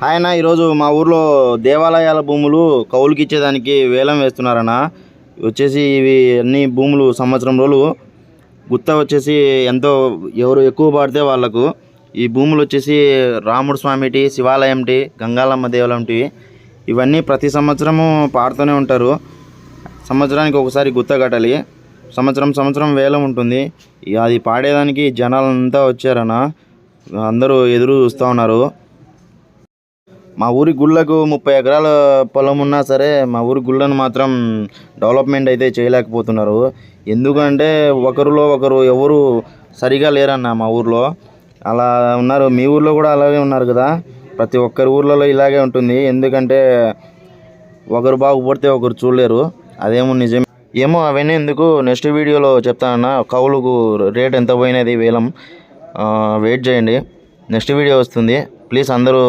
ఆయన ఈరోజు మా ఊర్లో దేవాలయాల భూములు కౌలుకి ఇచ్చేదానికి వేలం వేస్తున్నారన్న. వచ్చేసి ఇవి అన్ని భూములు సంవత్సరం రోజులు గుత్త వచ్చేసి ఎంతో ఎవరు ఎక్కువ పడితే వాళ్ళకు ఈ భూములు వచ్చేసి రాముడు స్వామిటి, శివాలయంటి, గంగాలమ్మ దేవాలయంటి ఇవన్నీ ప్రతి సంవత్సరము పాడుతూనే ఉంటారు. సంవత్సరానికి ఒకసారి గుత్త కట్టాలి. సంవత్సరం వేలం ఉంటుంది. అది పాడేదానికి జనాలంతా వచ్చారన్న. అందరూ ఎదురు చూస్తూ ఉన్నారు. మా ఊరి గుళ్ళకు 30 ఎకరాల పొలం ఉన్నా సరే మా ఊరి గుళ్ళను మాత్రం డెవలప్మెంట్ అయితే చేయలేకపోతున్నారు. ఎందుకంటే ఒకరిలో ఒకరు ఎవరు సరిగా లేరన్న మా ఊర్లో. అలా ఉన్నారు. మీ ఊర్లో కూడా అలాగే ఉన్నారు కదా. ప్రతి ఒక్కరి ఊర్లలో ఇలాగే ఉంటుంది. ఎందుకంటే ఒకరు బాగుపడితే ఒకరు చూడలేరు. అదేమో నిజం. ఏమో అవన్నీ ఎందుకు నెక్స్ట్ వీడియోలో చెప్తానన్న. కౌలుకు రేట్ ఎంత పోయినది వేలం. వెయిట్ చేయండి, నెక్స్ట్ వీడియో వస్తుంది. ప్లీజ్ అందరూ